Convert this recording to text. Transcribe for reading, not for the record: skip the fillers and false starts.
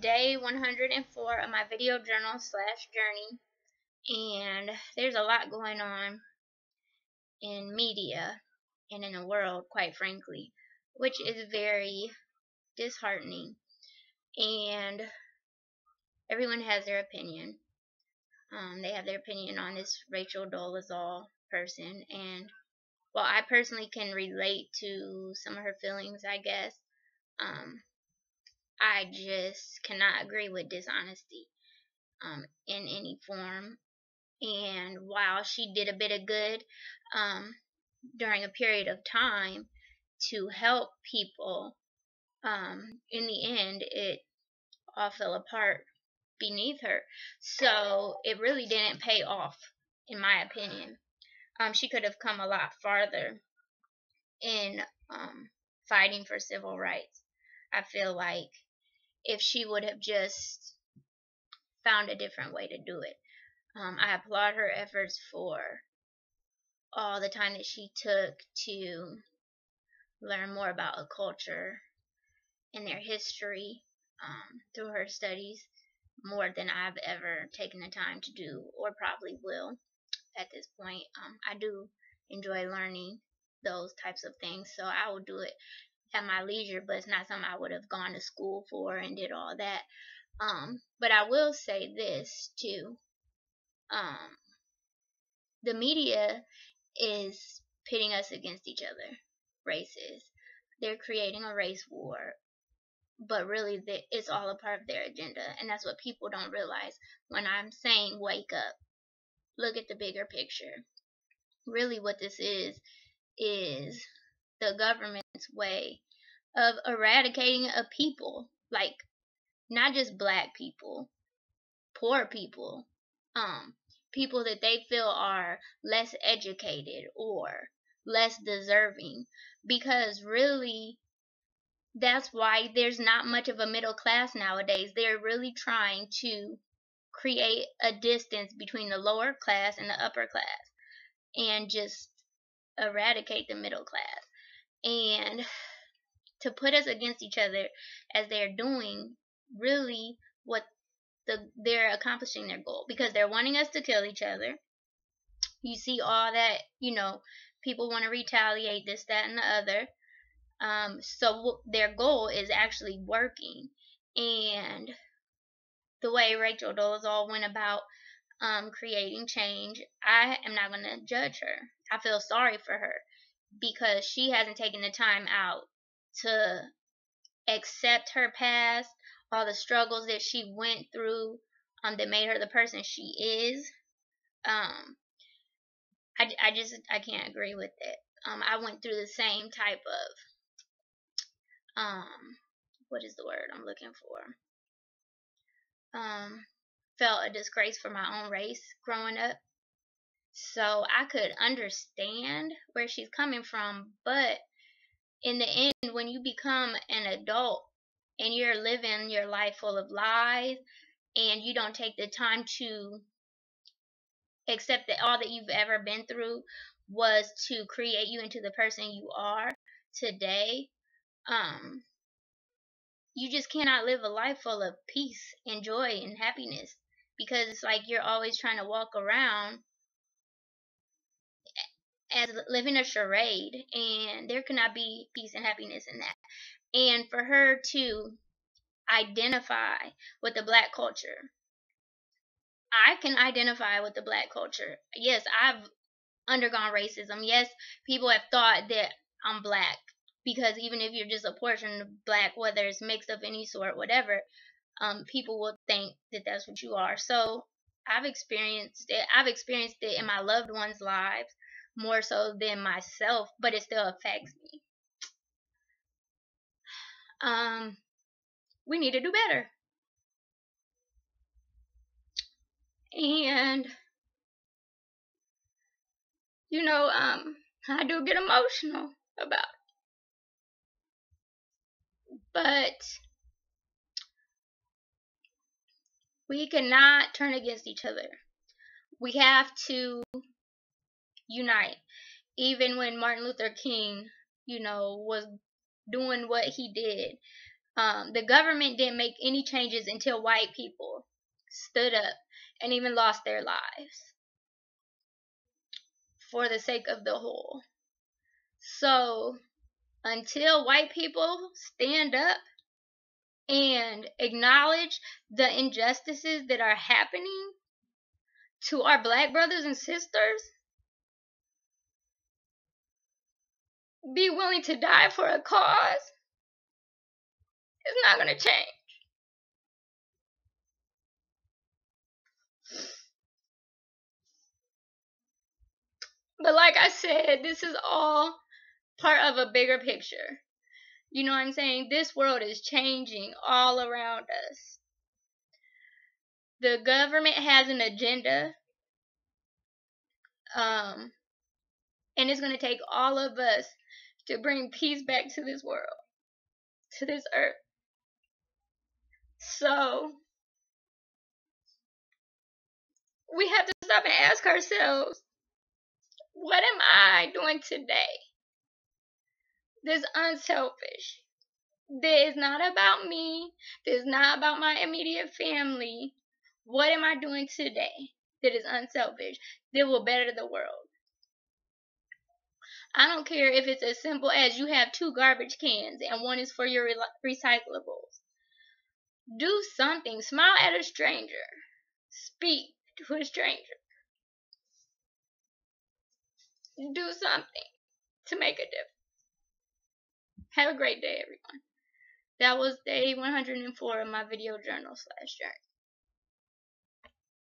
day 104 of my video journal slash journey, and there's a lot going on in media and in the world, quite frankly, which is very disheartening. And everyone has their opinion. They have their opinion on this Rachel Dolezal person, and while I personally can relate to some of her feelings, I guess, I just cannot agree with dishonesty in any form. And while she did a bit of good during a period of time to help people, in the end it all fell apart beneath her. So it really didn't pay off, in my opinion. She could have come a lot farther in fighting for civil rights. I feel like if she would have just found a different way to do it. I applaud her efforts for all the time that she took to learn more about a culture and their history through her studies, more than I've ever taken the time to do, or probably will at this point. I do enjoy learning those types of things, so I will do it at my leisure, but it's not something I would have gone to school for and did all that. But I will say this too. The media is pitting us against each other, races. They're creating a race war, but really it's all a part of their agenda, and that's what people don't realize. When I'm saying wake up, look at the bigger picture. Really what this is the government's way of eradicating a people, like not just black people, poor people, people that they feel are less educated or less deserving, because really that's why there's not much of a middle class nowadays. They're really trying to create a distance between the lower class and the upper class and just eradicate the middle class, and to put us against each other as they're doing. Really what they're accomplishing their goal, because they're wanting us to kill each other. You see all that, people want to retaliate, this, that, and the other. So their goal is actually working. And the way Rachel Dolezal went about creating change, I am not going to judge her. I feel sorry for her because she hasn't taken the time out to accept her past, all the struggles that she went through that made her the person she is. I can't agree with it. I went through the same type of what is the word I'm looking for? Felt a disgrace for my own race growing up. So I could understand where she's coming from, but in the end, when you become an adult and you're living your life full of lies, and you don't take the time to accept that all that you've ever been through was to create you into the person you are today, you just cannot live a life full of peace and joy and happiness, because it's like you're always trying to walk around as living a charade, and there cannot be peace and happiness in that. And for her to identify with the black culture, I can identify with the black culture. Yes, I've undergone racism. Yes, people have thought that I'm black, because even if you're just a portion of black, whether it's mixed of any sort, whatever, people will think that that's what you are. So I've experienced it. I've experienced it in my loved ones' lives more so than myself, but it still affects me. We need to do better. And I do get emotional about it, but we cannot turn against each other. We have to unite. Even when Martin Luther King, was doing what he did, The government didn't make any changes until white people stood up and even lost their lives for the sake of the whole. So until white people stand up and acknowledge the injustices that are happening to our black brothers and sisters, be willing to die for a cause, it's not going to change. But like I said, this is all part of a bigger picture. You know what I'm saying? This world is changing all around us. The government has an agenda, and it's going to take all of us to bring peace back to this world, to this earth. So we have to stop and ask ourselves, what am I doing today that's unselfish? That is not about me. That is not about my immediate family. What am I doing today that is unselfish, that will better the world? I don't care if it's as simple as you have 2 garbage cans and one is for your recyclables. Do something. Smile at a stranger. Speak to a stranger. Do something to make a difference. Have a great day, everyone. That was day 104 of my video journal /journey.